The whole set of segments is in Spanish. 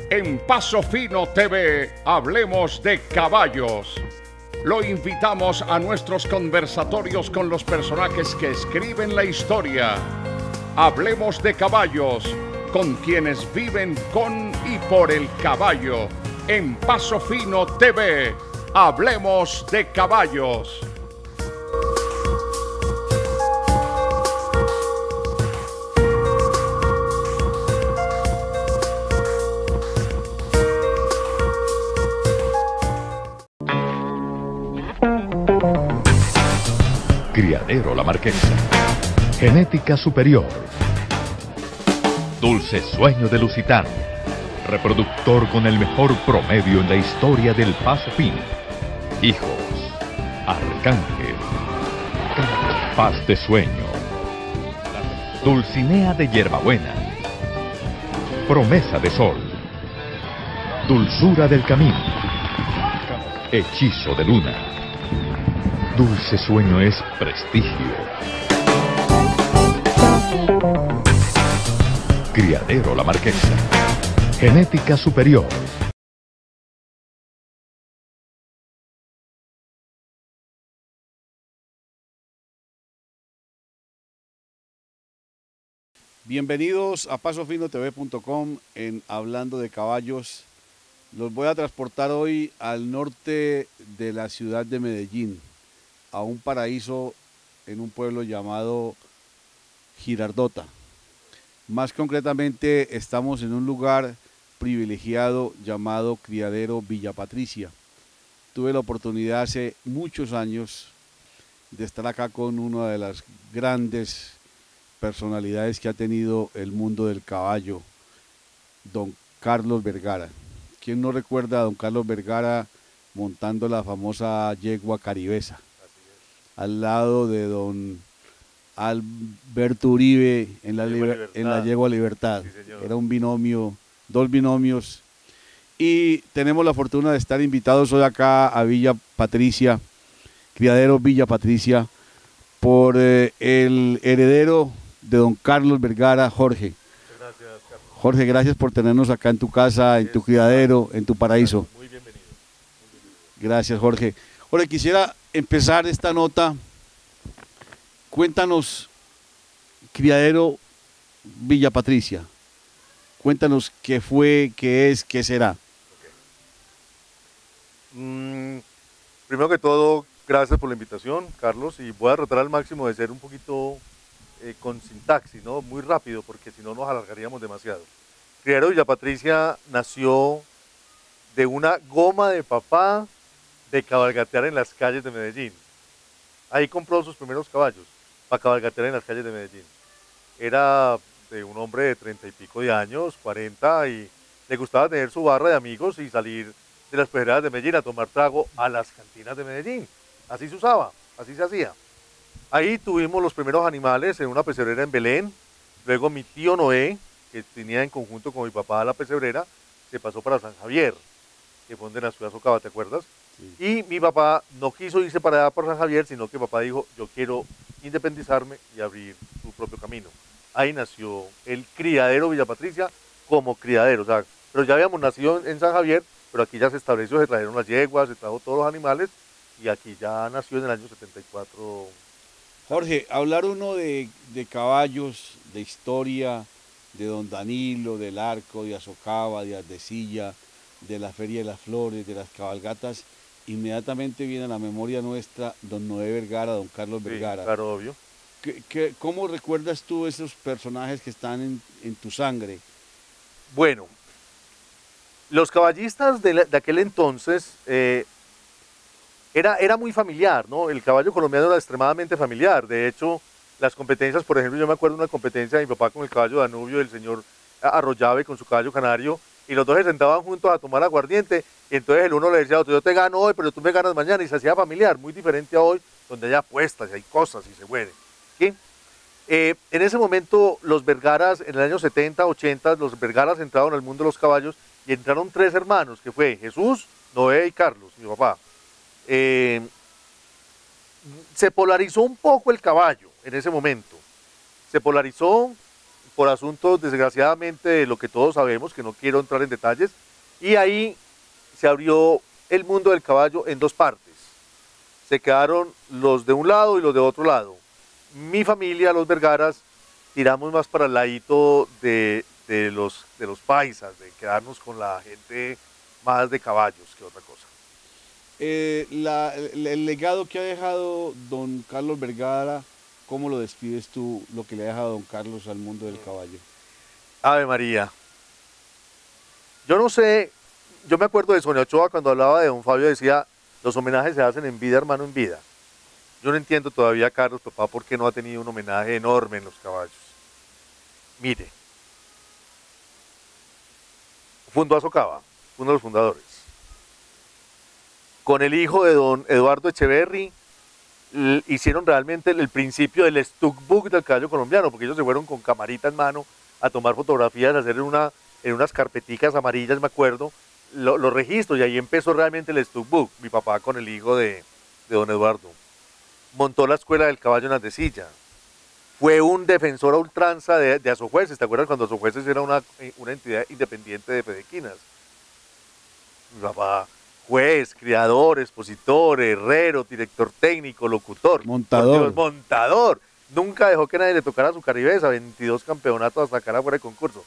En Paso Fino TV, hablemos de caballos. Lo invitamos a nuestros conversatorios con los personajes que escriben la historia. Hablemos de caballos, con quienes viven con y por el caballo. En Paso Fino TV, hablemos de caballos. Criadero La Marquesa. Genética superior. Dulce Sueño de Lusitano. Reproductor con el mejor promedio en la historia del Paso Fino. Hijos. Arcángel. Paz de Sueño. Dulcinea de Hierbabuena. Promesa de Sol. Dulzura del Camino. Hechizo de Luna. Dulce Sueño es prestigio. Criadero La Marquesa. Genética superior. Bienvenidos a pasofinotv.com en Hablando de Caballos. Los voy a transportar hoy al norte de la ciudad de Medellín, a un paraíso en un pueblo llamado Girardota. Más concretamente, estamos en un lugar privilegiado llamado Criadero Villa Patricia. Tuve la oportunidad hace muchos años de estar acá con una de las grandes personalidades que ha tenido el mundo del caballo, don Carlos Vergara. ¿Quién no recuerda a don Carlos Vergara montando la famosa yegua caribesa? Al lado de don Alberto Uribe en la yegua Libertad. Sí, era un binomio, dos binomios. Y tenemos la fortuna de estar invitados hoy acá a Villa Patricia, Criadero Villa Patricia, por el heredero de don Carlos Vergara, Jorge. Gracias, Carlos. Jorge, gracias por tenernos acá en tu casa, en tu criadero, en tu paraíso. Muy bienvenido. Gracias, Jorge. Jorge, quisiera empezar esta nota. Cuéntanos, Criadero Villa Patricia. Cuéntanos qué fue, qué es, qué será. Primero que todo, gracias por la invitación, Carlos, y voy a tratar al máximo de ser un poquito con sintaxis, ¿no? Muy rápido, porque si no nos alargaríamos demasiado. Criadero Villa Patricia nació de una goma de papá de cabalgatear en las calles de Medellín. Ahí compró sus primeros caballos para cabalgatear en las calles de Medellín. Era de un hombre de 30 y pico de años, 40, y le gustaba tener su barra de amigos y salir de las pedradas de Medellín a tomar trago a las cantinas de Medellín. Así se usaba, así se hacía. Ahí tuvimos los primeros animales en una pesebrera en Belén. Luego mi tío Noé, que tenía en conjunto con mi papá la pesebrera, se pasó para San Javier, que fue donde nació Azocaba, ¿te acuerdas? Sí. Y mi papá no quiso irse para allá, por San Javier, sino que papá dijo, yo quiero independizarme y abrir su propio camino. Ahí nació el Criadero Villa Patricia como criadero, o sea, pero ya habíamos nacido en San Javier, pero aquí ya se estableció, se trajeron las yeguas, se trajo todos los animales, y aquí ya nació en el año 74. Jorge, hablar uno de caballos, de historia, de don Danilo, del Arco, de Azocaba, de Ardecilla, de la Feria de las Flores, de las cabalgatas, inmediatamente viene a la memoria nuestra don Noé Vergara, don Carlos Vergara. Sí, claro, obvio. ¿Cómo recuerdas tú esos personajes que están en tu sangre? Bueno, los caballistas de aquel entonces era muy familiar, ¿no? El caballo colombiano era extremadamente familiar. De hecho, las competencias, por ejemplo, yo me acuerdo de una competencia de mi papá con el caballo Danubio, del señor Arroyave con su caballo Canario, y los dos se sentaban juntos a tomar aguardiente, y entonces el uno le decía al otro, yo te gano hoy, pero tú me ganas mañana, y se hacía familiar, muy diferente a hoy, donde hay apuestas y hay cosas y se muere. ¿Sí? En ese momento, los Vergaras, en el año 70, 80, los Vergaras entraron al mundo de los caballos, y entraron tres hermanos, que fue Jesús, Noé y Carlos, mi papá. Se polarizó un poco el caballo en ese momento. Se polarizó por asuntos desgraciadamente de lo que todos sabemos, que no quiero entrar en detalles, y ahí se abrió el mundo del caballo en dos partes. Se quedaron los de un lado y los de otro lado. Mi familia, los Vergaras, tiramos más para el ladito de los paisas, de quedarnos con la gente más de caballos que otra cosa. El legado que ha dejado don Carlos Vergara, ¿cómo lo describes tú, lo que le ha dejado don Carlos al mundo del caballo? Ave María. Yo no sé, yo me acuerdo de Sonia Ochoa cuando hablaba de don Fabio, decía, los homenajes se hacen en vida, hermano, en vida. Yo no entiendo todavía, Carlos, papá, por qué no ha tenido un homenaje enorme en los caballos. Mire, fundó Azocava, uno de los fundadores. Con el hijo de don Eduardo Echeverry, hicieron realmente el principio del Stuckbook del caballo colombiano, porque ellos se fueron con camarita en mano a tomar fotografías, a hacer en unas carpeticas amarillas, me acuerdo, los registros, y ahí empezó realmente el Stuckbook, mi papá con el hijo de don Eduardo. Montó la escuela del caballo en Andesilla. Fue un defensor a ultranza de Asojueces. ¿Te acuerdas cuando Asojueces era una entidad independiente de Fedequinas? Mi papá, juez, criador, expositor, herrero, director técnico, locutor. Montador. Dios, montador. Nunca dejó que nadie le tocara su caribesa. 22 campeonatos hasta sacar afuera de concurso.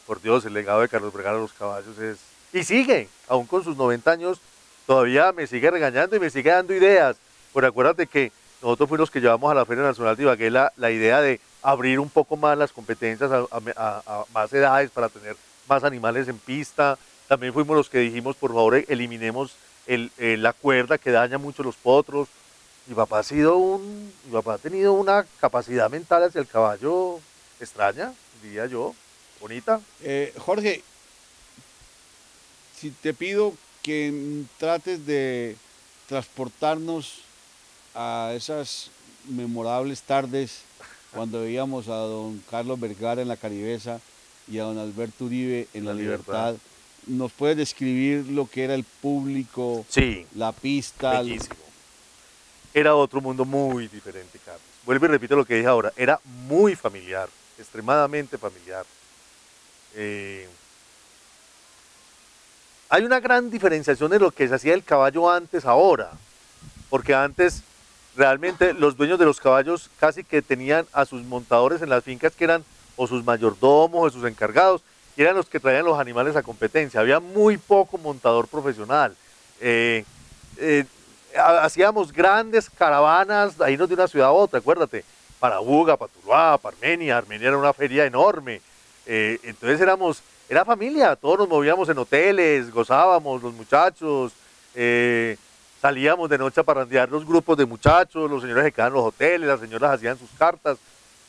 Por Dios, el legado de Carlos Vergara a los caballos es... Y sigue, aún con sus 90 años, todavía me sigue regañando y me sigue dando ideas. Pero acuérdate que nosotros fuimos los que llevamos a la Feria Nacional de Ibagué la idea de abrir un poco más las competencias a más edades para tener más animales en pista. También fuimos los que dijimos, por favor, eliminemos la cuerda que daña mucho los potros. Mi papá ha tenido una capacidad mental hacia el caballo extraña, diría yo, bonita. Jorge, si te pido que trates de transportarnos a esas memorables tardes cuando veíamos a don Carlos Vergara en la Caribesa y a don Alberto Uribe en la Libertad. ¿Nos puedes describir lo que era el público, sí, la pista? Bellísimo. Era otro mundo muy diferente, Carlos. Vuelvo y repito lo que dije ahora, era muy familiar, extremadamente familiar. Hay una gran diferenciación de lo que se hacía el caballo antes ahora, porque antes realmente los dueños de los caballos casi que tenían a sus montadores en las fincas que eran o sus mayordomos o sus encargados, y eran los que traían los animales a competencia. Había muy poco montador profesional. Hacíamos grandes caravanas a irnos de una ciudad a otra, acuérdate, para Buga, para Tuluá, para Armenia. Armenia era una feria enorme. Entonces era familia, todos nos movíamos en hoteles, gozábamos los muchachos, salíamos de noche a parrandear los grupos de muchachos, los señores se quedaban en los hoteles, las señoras hacían sus cartas,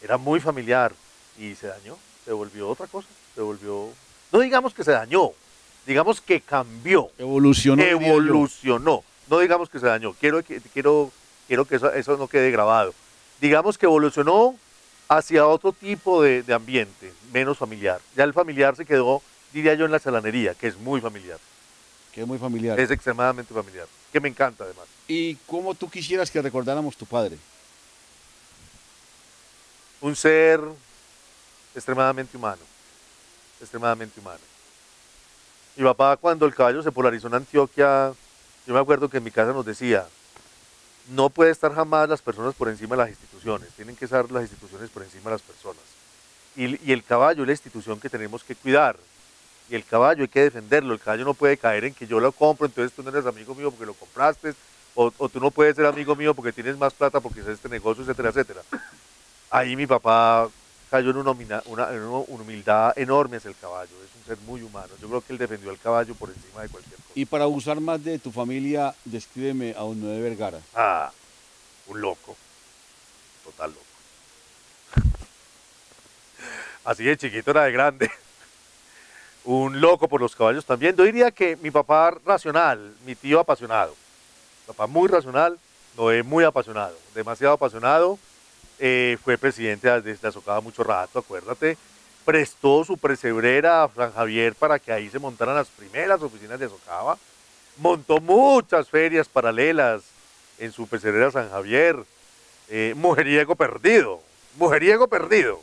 era muy familiar y se dañó, se volvió otra cosa, no digamos que se dañó, digamos que cambió. Evolucionó, no digamos que se dañó, quiero que eso no quede grabado. Digamos que evolucionó hacia otro tipo de ambiente, menos familiar. Ya el familiar se quedó, diría yo, en la salanería, que es muy familiar. Que es muy familiar. Es extremadamente familiar, que me encanta además. ¿Y cómo tú quisieras que recordáramos tu padre? Un ser extremadamente humano, extremadamente humano. Mi papá, cuando el caballo se polarizó en Antioquia, yo me acuerdo que en mi casa nos decía, no puede estar jamás las personas por encima de las instituciones, tienen que estar las instituciones por encima de las personas. Y el caballo es la institución que tenemos que cuidar, y el caballo hay que defenderlo, el caballo no puede caer en que yo lo compro, entonces tú no eres amigo mío porque lo compraste, o tú no puedes ser amigo mío porque tienes más plata porque es este negocio, etcétera, etcétera. Ahí mi papá cayó en una humildad enorme hacia el caballo, es un ser muy humano. Yo creo que él defendió al caballo por encima de cualquier cosa. Y para usar más de tu familia, descríbeme a don Noé Vergara. Ah, un loco, total loco. Así de chiquito era de grande. Un loco por los caballos también. Yo diría que mi papá racional, mi tío apasionado. Papá muy racional, Noé muy apasionado, demasiado apasionado. Fue presidente de Azocava mucho rato, acuérdate. Prestó su pesebrera a San Javier para que ahí se montaran las primeras oficinas de Azocava. Montó muchas ferias paralelas en su pesebrera San Javier. Mujeriego perdido, mujeriego perdido.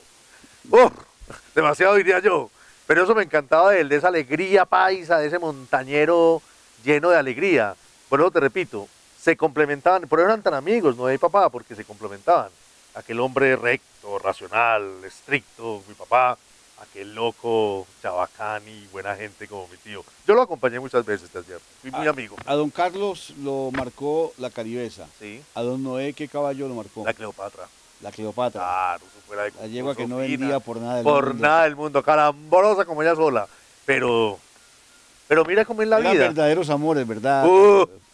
demasiado diría yo. Pero eso me encantaba de él, de esa alegría paisa, de ese montañero lleno de alegría. Por eso te repito, se complementaban, por eso eran tan amigos, no de mi papá, porque se complementaban. Aquel hombre recto, racional, estricto, mi papá, aquel loco, chabacán y buena gente como mi tío. Yo lo acompañé muchas veces, ¿te cierto? Fui muy amigo. A don Carlos lo marcó la Caribesa. Sí. A don Noé, ¿qué caballo lo marcó? La Cleopatra. La Cleopatra. Claro, eso fuera de La yegua que no fina, vendía por nada del mundo. Por nada del mundo, caramborosa como ella sola. Pero mira cómo es la Eran vida. verdaderos amores, ¿verdad,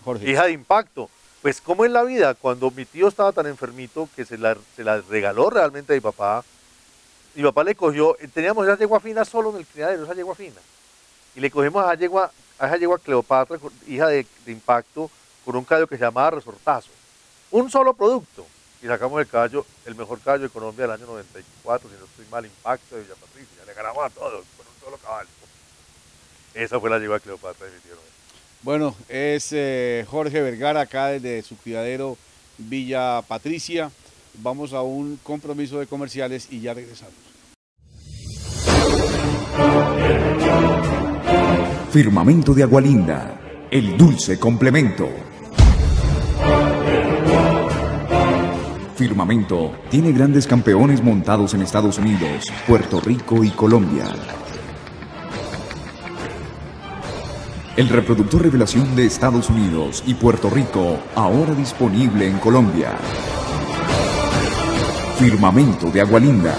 Jorge? Hija de impacto. Pues cómo es la vida. Cuando mi tío estaba tan enfermito que se la regaló realmente a mi papá le cogió, teníamos esa yegua fina solo en el criadero, esa yegua fina. Y le cogimos a esa yegua Cleopatra, hija de impacto, con un caballo que se llamaba Resortazo. Un solo producto. Y sacamos el caballo, el mejor caballo de Colombia del año 94, si no estoy mal, Impacto de Villa Patricia. Le ganamos a todos con un solo caballo. Esa fue la yegua Cleopatra de mi tío Noé. Bueno, es Jorge Vergara acá desde su criadero Villa Patricia. Vamos a un compromiso de comerciales y ya regresamos. Firmamento de Agualinda, el dulce complemento. Firmamento tiene grandes campeones montados en Estados Unidos, Puerto Rico y Colombia. El reproductor revelación de Estados Unidos y Puerto Rico, ahora disponible en Colombia. Firmamento de Agualinda.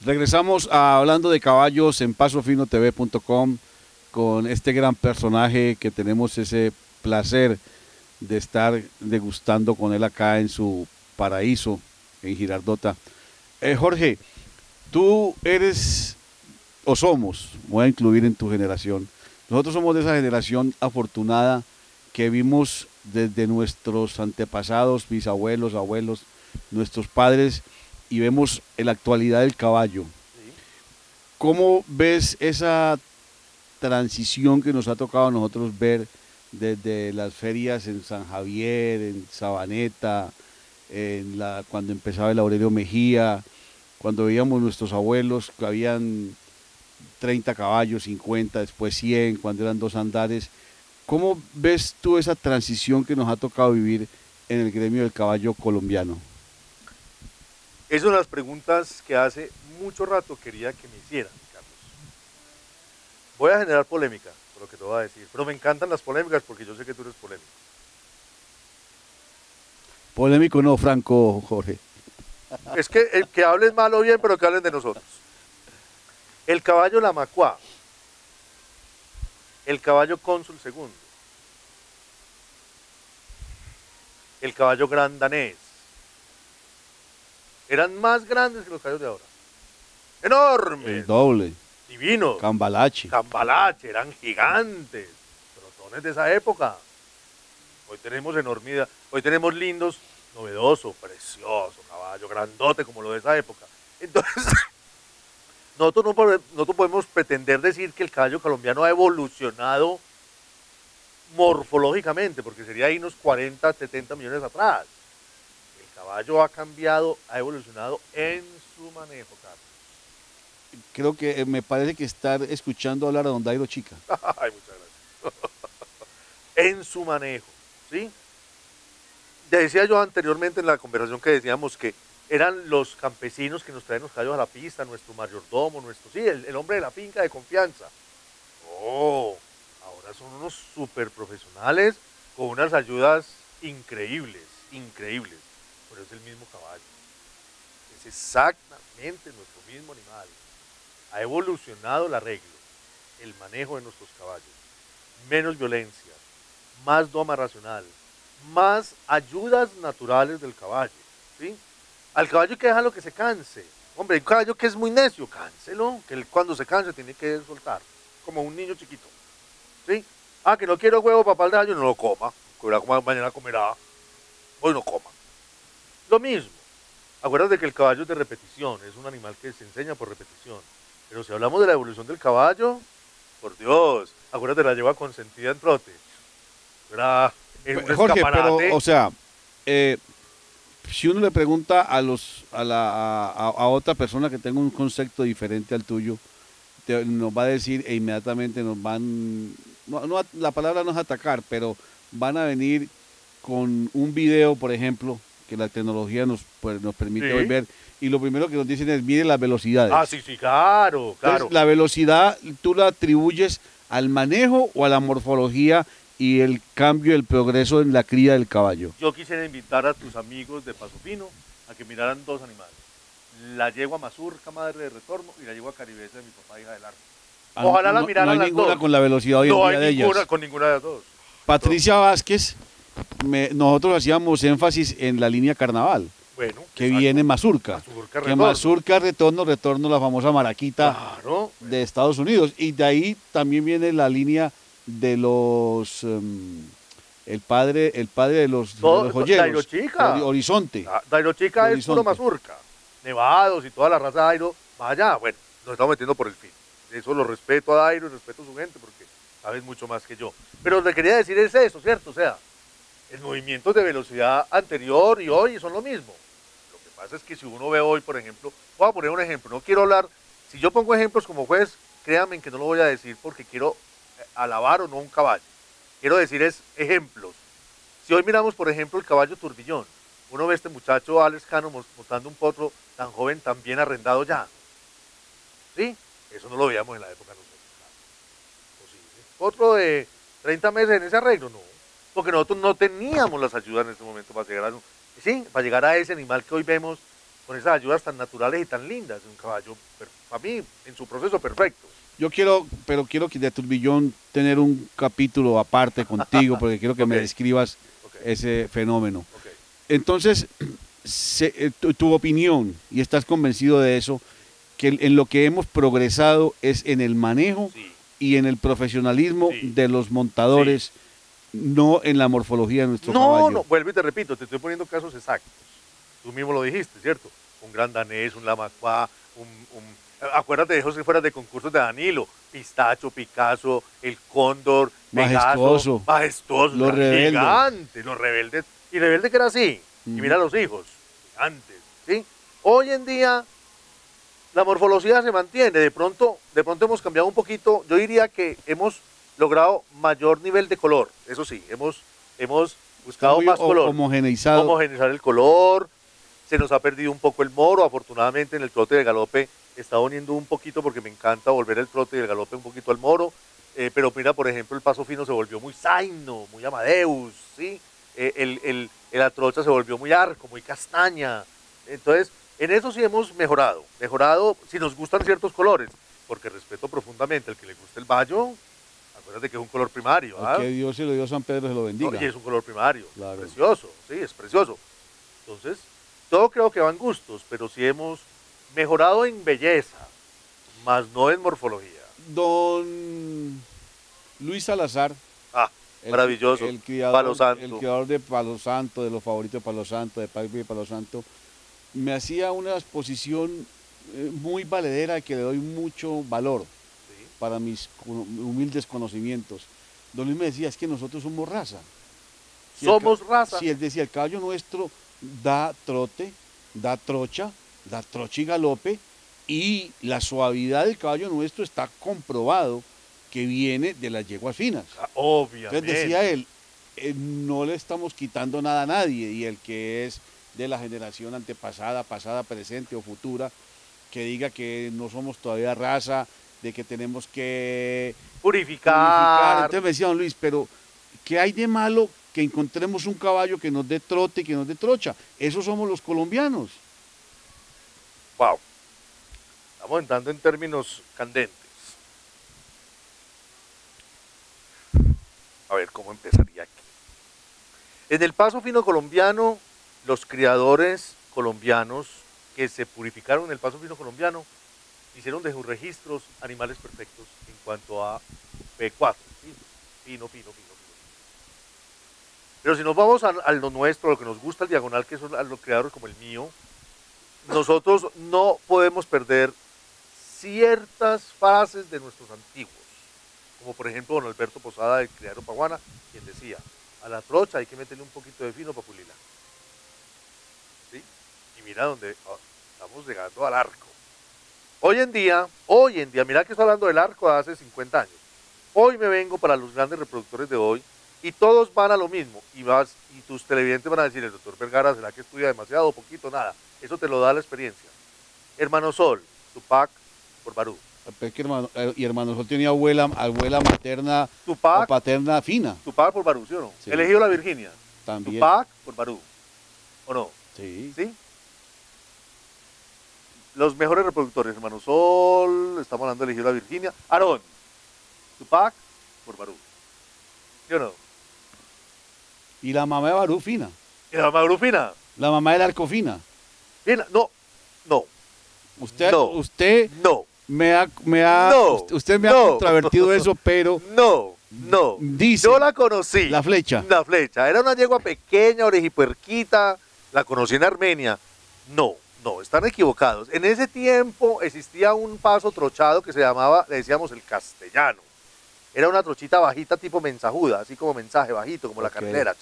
Regresamos a hablando de caballos en pasofinotv.com con este gran personaje que tenemos ese placer de estar degustando con él acá en su paraíso en Girardota. Jorge, tú eres o somos, voy a incluir en tu generación, nosotros somos de esa generación afortunada que vimos desde nuestros antepasados, bisabuelos, abuelos, nuestros padres, y vemos en la actualidad del caballo. Sí. ¿Cómo ves esa transición que nos ha tocado a nosotros ver desde las ferias en San Javier, en Sabaneta, cuando empezaba el Aurelio Mejía, cuando veíamos nuestros abuelos que habían 30 caballos, 50, después 100, cuando eran 2 andares? ¿Cómo ves tú esa transición que nos ha tocado vivir en el gremio del caballo colombiano? Es una de las preguntas que hace mucho rato quería que me hicieran, Carlos. Voy a generar polémica por lo que te voy a decir, pero me encantan las polémicas porque yo sé que tú eres polémico. Polémico no, franco, Jorge. Es que el que hables mal o bien, pero que hablen de nosotros. El caballo Lamacuá, el caballo Cónsul II, el caballo Gran Danés, eran más grandes que los caballos de ahora. Enormes. El doble. Divinos. Cambalache. Cambalache, eran gigantes. Trotones de esa época. Hoy tenemos enormidad. Hoy tenemos lindos, novedoso, precioso, caballo grandote como lo de esa época. Entonces, nosotros no podemos pretender decir que el caballo colombiano ha evolucionado morfológicamente, porque sería ahí unos 40, 70 millones atrás. El caballo ha cambiado, ha evolucionado en su manejo, Carlos. Creo que me parece que estar escuchando hablar a don Dairo Chica. Ay, muchas gracias. En su manejo, ¿sí? Ya decía yo anteriormente en la conversación que decíamos que eran los campesinos que nos traen los caballos a la pista, nuestro mayordomo, el hombre de la finca de confianza. Oh, ahora son unos súper profesionales con unas ayudas increíbles, increíbles. Pero es el mismo caballo. Es exactamente nuestro mismo animal. Ha evolucionado el arreglo, el manejo de nuestros caballos. Menos violencia, más doma racional, más ayudas naturales del caballo, ¿sí? Al caballo hay que dejarlo que se canse. Hombre, hay un caballo que es muy necio, cánselo, que él cuando se canse tiene que soltar, como un niño chiquito, ¿sí? Ah, que no quiero huevo, papá al daño, no lo coma, mañana comerá, hoy no coma. Lo mismo, acuérdate que el caballo es de repetición, es un animal que se enseña por repetición. Pero si hablamos de la evolución del caballo, por Dios, acuérdate de la yegua consentida en trote. Era en un Jorge, pero, escaparate. o sea, si uno le pregunta a otra persona que tenga un concepto diferente al tuyo, nos va a decir e inmediatamente nos van, la palabra no es atacar, pero van a venir con un video, por ejemplo, que la tecnología nos permite Sí. hoy ver, y lo primero que nos dicen es, mire las velocidades. Ah, sí, claro, claro. Entonces, la velocidad tú la atribuyes al manejo o a la morfología y el cambio, el progreso en la cría del caballo. Yo quisiera invitar a tus amigos de Paso Fino a que miraran dos animales. La yegua mazurca, madre de retorno, y la yegua caribesa de mi papá, hija del arco. Ojalá la miraran no hay las ninguna dos. con la velocidad hoy en No día de hay ninguna ellas. con ninguna de las dos. Patricia Vázquez, nosotros hacíamos énfasis en la línea carnaval, Bueno, que exacto. viene Mazurca. Mazurca, Que retorno. Mazurca, retorno, la famosa maraquita Claro. de Estados Unidos. Y de ahí también viene la línea de los... el padre de los joyeros. Dairo Chica. Horizonte. Dairo Chica es puro Horizonte. mazurca. Nevados y toda la raza de Dairo. Vaya, bueno, nos estamos metiendo por el fin. Eso lo respeto a Dairo y respeto a su gente porque sabes mucho más que yo. Pero lo que quería decir es eso, ¿cierto? O sea, el movimiento de velocidad anterior y hoy son lo mismo. Lo que pasa es que si uno ve hoy, por ejemplo, voy a poner un ejemplo, no quiero hablar, si yo pongo ejemplos como juez, créanme que no lo voy a decir porque quiero alabar o no un caballo. Quiero decir es ejemplos. Si hoy miramos, por ejemplo, el caballo Turbillón, uno ve a este muchacho Alex Cano mostrando un potro tan joven, tan bien arrendado ya. ¿Sí? Eso no lo veíamos en la época de nosotros. Claro. Posible. Potro de 30 meses en ese arreglo, no. Porque nosotros no teníamos las ayudas en ese momento para llegar para llegar a ese animal que hoy vemos con esas ayudas tan naturales y tan lindas. Un caballo, para mí, en su proceso perfecto. Yo quiero que de Turbillón tener un capítulo aparte contigo, porque quiero que me Ok. describas Ok. ese fenómeno. Ok. Entonces, tu opinión, y estás convencido de eso, que en lo que hemos progresado es en el manejo Sí. y en el profesionalismo Sí. de los montadores, no en la morfología de nuestro No, caballo. no, vuelvo y te repito, te estoy poniendo casos exactos. Tú mismo lo dijiste, ¿cierto? Un gran danés, un lamacuá, acuérdate de esos que fueran de concursos de Danilo, Pistacho, Picasso, el Cóndor, Majestuoso. Pegaso, majestuoso, Los rebeldes. gigantes, los rebeldes, y rebelde que era así, y Ujú. mira a los hijos, gigantes, ¿sí? Hoy en día la morfología se mantiene, de pronto hemos cambiado un poquito, yo diría que hemos logrado mayor nivel de color, eso sí, hemos buscado Muy más color, homogeneizado. homogeneizar el color, se nos ha perdido un poco el moro, afortunadamente en el trote de galope está uniendo un poquito porque me encanta volver el trote y el galope un poquito al moro, pero mira, por ejemplo, el paso fino se volvió muy zaino, muy Amadeus, ¿sí? La trocha se volvió muy arco, muy castaña, entonces en eso sí hemos mejorado, si nos gustan ciertos colores, porque respeto profundamente al que le guste el bayo, acuérdate que es un color primario, ¿ah? Que Dios se lo dio a San Pedro, se lo bendiga. No, y es un color primario, Claro. precioso, sí, es precioso. Entonces, todo creo que van gustos, pero sí hemos mejorado en belleza, más no en morfología. Don Luis Salazar, Ah, maravilloso. el criador, Palo Santo. el criador de Palo Santo, de los favoritos de Palo Santo, de Papi de Palo Santo, me hacía una exposición muy valedera que le doy mucho valor Sí. para mis humildes conocimientos. Don Luis me decía, es que nosotros somos raza. Si el Somos raza. Si él decía, el caballo nuestro da trote, da trocha y galope, y la suavidad del caballo nuestro está comprobado que viene de las yeguas finas. Obviamente. Entonces decía él, no le estamos quitando nada a nadie, y el que es de la generación antepasada, pasada, presente o futura, que diga que no somos todavía raza, de que tenemos que Purificar. Entonces me decía don Luis, pero ¿qué hay de malo que encontremos un caballo que nos dé trote y que nos dé trocha? Esos somos los colombianos. Wow. Estamos entrando en términos candentes. A ver, ¿cómo empezaría aquí? En el paso fino colombiano, los criadores colombianos que se purificaron en el paso fino colombiano hicieron de sus registros animales perfectos en cuanto a P4. Fino. Pero si nos vamos a lo nuestro, a lo que nos gusta el diagonal, que son a los criadores como el mío, nosotros no podemos perder ciertas frases de nuestros antiguos, como por ejemplo don Alberto Posada del criadero Paguana, quien decía, A la trocha hay que meterle un poquito de fino para pulirla. ¿Sí? Y mira donde estamos llegando al arco. Hoy en día, mira que estoy hablando del arco de hace 50 años. Hoy me vengo para los grandes reproductores de hoy y todos van a lo mismo. Y tus televidentes van a decir, el doctor Vergara, ¿será que estudia demasiado o poquito? Nada. Eso te lo da la experiencia. Hermano Sol, Tupac por Barú. Y hermano Sol tenía abuela materna Tupac, o paterna fina. Tupac por Barú, ¿sí o no? Sí. Elegido la Virginia. También. Tupac por Barú. ¿O no? Sí. ¿Sí? Los mejores reproductores, Hermano Sol, estamos hablando de Elegido la Virginia. Aarón, Tupac por Barú. ¿Sí o no? Y la mamá de Barú fina. ¿Y la mamá Barú fina? La mamá del arco fina. Fina, no. Usted No. usted me ha contravertido eso, pero No. dice Yo la conocí. la flecha. La flecha. Era una yegua pequeña, orejipuerquita. La conocí en Armenia. No, están equivocados. En ese tiempo existía un paso trochado que se llamaba, le decíamos el castellano. Era una trochita bajita tipo mensajuda, así como mensaje bajito, como la carnera.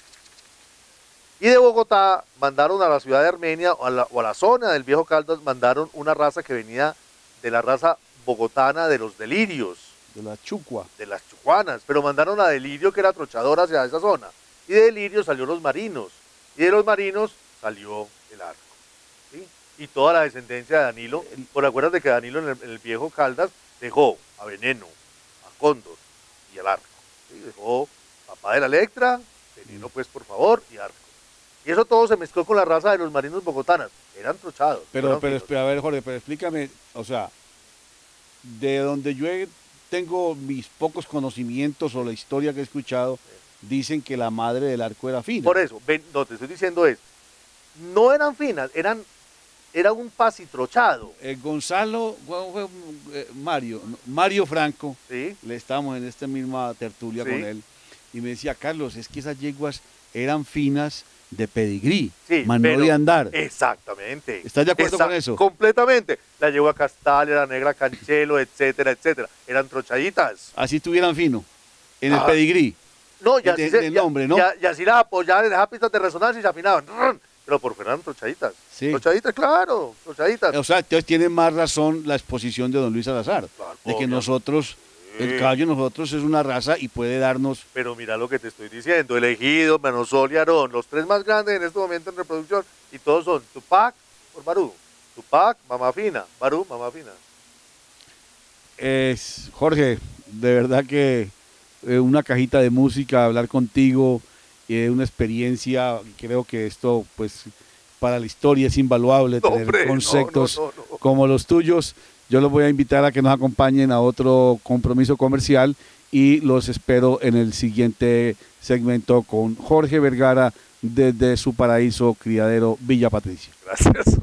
Y de Bogotá mandaron a la ciudad de Armenia o a la zona del Viejo Caldas, mandaron una raza que venía de la raza bogotana de los delirios. De la chucua. De las chucuanas, pero mandaron a Delirio, que era trochador, hacia esa zona. Y de Delirio salió los marinos. Y de los marinos salió el arco. ¿Sí? Y toda la descendencia de Danilo, por acuérdate que Danilo en el Viejo Caldas dejó a Veneno, a Cóndor y al arco. ¿Sí? Dejó papá de la Electra, Veneno pues por favor, y arco. Y eso todo se mezcló con la raza de los marinos bogotanas. Eran trochados. Pero a ver, Jorge, pero explícame, o sea, de donde yo tengo mis pocos conocimientos o la historia que he escuchado, dicen que la madre del arco era fina. Por eso, no, te estoy diciendo es, no eran finas, era un pasitrochado. Mario Franco, ¿Sí? le estábamos en esta misma tertulia Sí. con él, y me decía, Carlos, es que esas yeguas eran finas de pedigrí, Sí, no pero- de andar. Exactamente. ¿Estás de acuerdo con eso? Completamente. La yegua Castalia, la negra Canchelo, etcétera, etcétera. Eran trochaditas. Así tuvieran fino, en el Ah. pedigrí. No, ya del nombre, ¿no? Y así las apoyaban en esas pistas de resonancia y se afinaban. ¡Rrr! Pero por fuera eran trochaditas. Sí. Trochaditas, claro, trochaditas. O sea, entonces tiene más razón la exposición de don Luis Salazar, Claro, de que obviamente. nosotros, el caballo de nosotros es una raza y puede darnos. Pero mira lo que te estoy diciendo, Elegido, Menosol y Aarón, los tres más grandes en este momento en reproducción, y todos son Tupac por Barú, Tupac, Mamá Fina, Barú, Mamá Fina. Jorge, de verdad que una cajita de música, hablar contigo, una experiencia, creo que esto pues para la historia es invaluable, No, tener hombre, conceptos no. como los tuyos. Yo los voy a invitar a que nos acompañen a otro compromiso comercial y los espero en el siguiente segmento con Jorge Vergara desde su paraíso criadero Villa Patricia. Gracias.